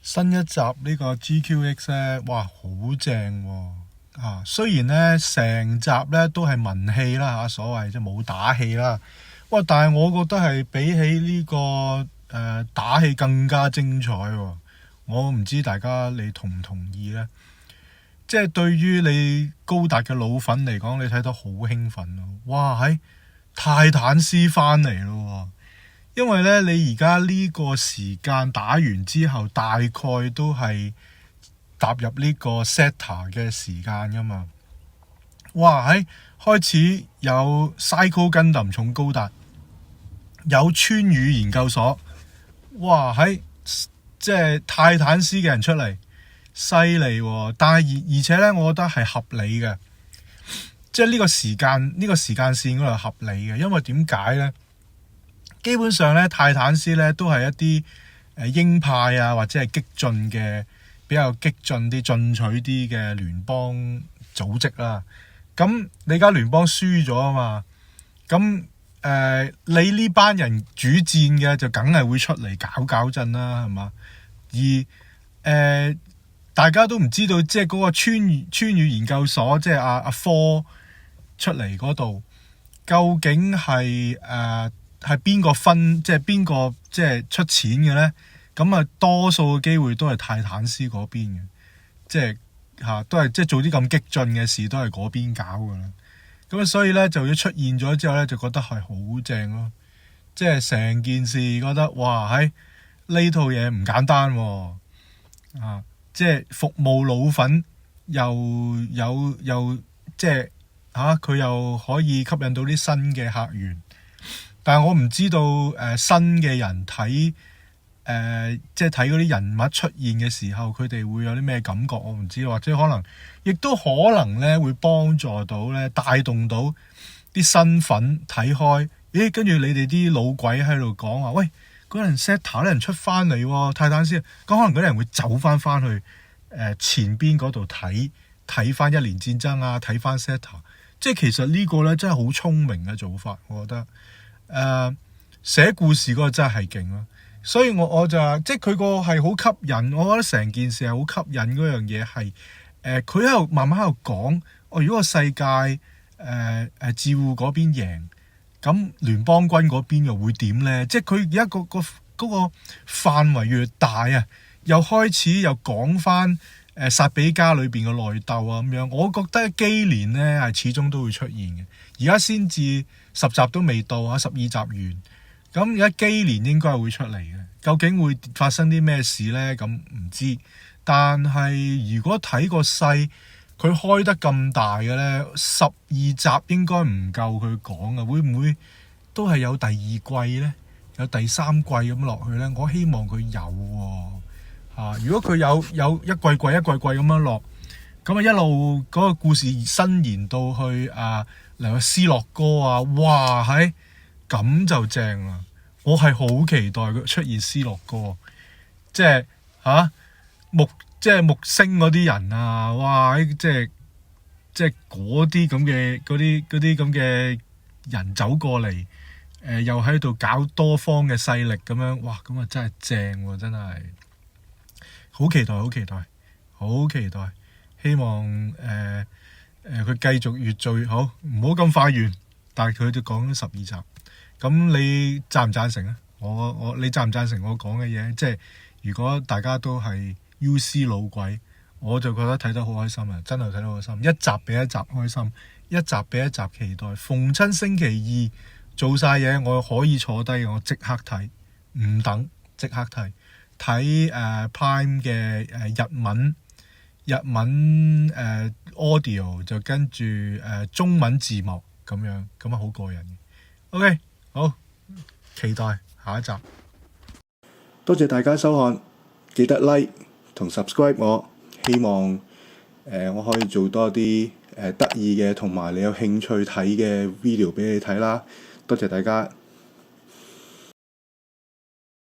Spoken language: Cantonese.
新一集呢個 GQX 咧，哇，好正喎！雖然咧成集咧都係文戲啦所謂即係冇打戲啦，哇！但係我覺得係比起呢個打戲更加精彩喎。我唔知大家你同唔同意呢？即係對於你高達嘅老粉嚟講，你睇得好興奮咯！哇，喺泰坦斯翻嚟咯！因為咧，你而家呢個時間打完之後，大概都係踏入呢個 Zeta 嘅時間噶嘛。哇！喺開始有 Psycho Gundam 重高達，有川宇研究所，哇！喺即係泰坦斯嘅人出嚟，犀利喎！但係而且咧，我覺得係合理嘅，即係呢個時間線嗰度合理嘅，因為點解咧？基本上咧，泰坦斯咧都係一啲鷹派啊，或者係激進嘅比較激進啲、進取啲嘅聯邦組織啦。咁你而家聯邦輸咗啊嘛，咁你呢班人主戰嘅就梗係會出嚟搞震啦，係嘛？而大家都唔知道，即係嗰個川宇研究所，即係阿科出嚟嗰度，究竟係係邊個分，即係邊個即係出錢嘅呢？咁啊，多數嘅機會都係泰坦斯嗰邊嘅，即係都係即係做啲咁激進嘅事，都係嗰邊搞噶啦。咁所以呢，就要出現咗之後呢，就覺得係好正咯。即係成件事覺得哇，喺呢套嘢唔簡單喎。即係服務老粉又即係佢又可以吸引到啲新嘅客源。但係我唔知道新嘅人睇即係睇嗰啲人物出現嘅時候，佢哋會有啲咩感覺，我唔知，或者可能亦都可能咧會幫助到咧帶動到啲新粉睇開，跟住你哋啲老鬼喺度講話，喂，嗰人 Zeta 啲人出翻嚟喎，泰坦斯，咁可能嗰啲人會走翻去前邊嗰度睇翻一年戰爭啊，睇翻 Zeta， 即係其實呢個咧真係好聰明嘅做法，我覺得。寫故事嗰個真係勁咯，所以我就即係佢個係好吸引，我覺得成件事係好吸引嗰樣嘢係佢喺度慢慢喺度講，如果個世界自護嗰邊贏，咁聯邦軍嗰邊又會點呢？即係佢而家嗰個範圍越大啊，又開始又講翻薩比加裏邊嘅內鬥啊咁樣，我覺得基連呢係始終都會出現嘅，而家先至10集都未到啊，12集完，咁而家基連應該係會出嚟嘅，究竟會發生啲咩事呢？咁唔知，但係如果睇個勢，佢開得咁大嘅呢，12集應該唔夠佢講啊，會唔會都係有第二季呢？有第三季咁落去呢？我希望佢有喎，如果佢有一季咁樣落，咁啊一路嗰個故事伸延到去例如斯諾哥啊，哇係咁就正啦！我係好期待佢出現斯諾哥，即係木星嗰啲人啊，哇！即係嗰啲咁嘅人走過嚟，又喺度搞多方嘅勢力咁樣，哇！咁啊真係正喎，真係好期待，希望佢繼續越做越好，唔好咁快完。但係佢就講咗12集，咁你贊唔贊成啊？你贊唔贊成我講嘅嘢？即係如果大家都係 UC 老鬼，我就覺得睇得好開心啊！真係睇得好開心，一集比一集開心，一集比一集期待。逢親星期二做晒嘢，我可以坐低，我即刻睇，唔等即刻睇。睇Prime 嘅日文audio 就跟住中文字幕咁樣，咁啊好過癮嘅。OK， 好期待下一集。多謝大家收看，記得 like 同 subscribe 我，希望我可以做多啲得意嘅同埋你有興趣睇嘅 video 俾你睇啦。多謝大家。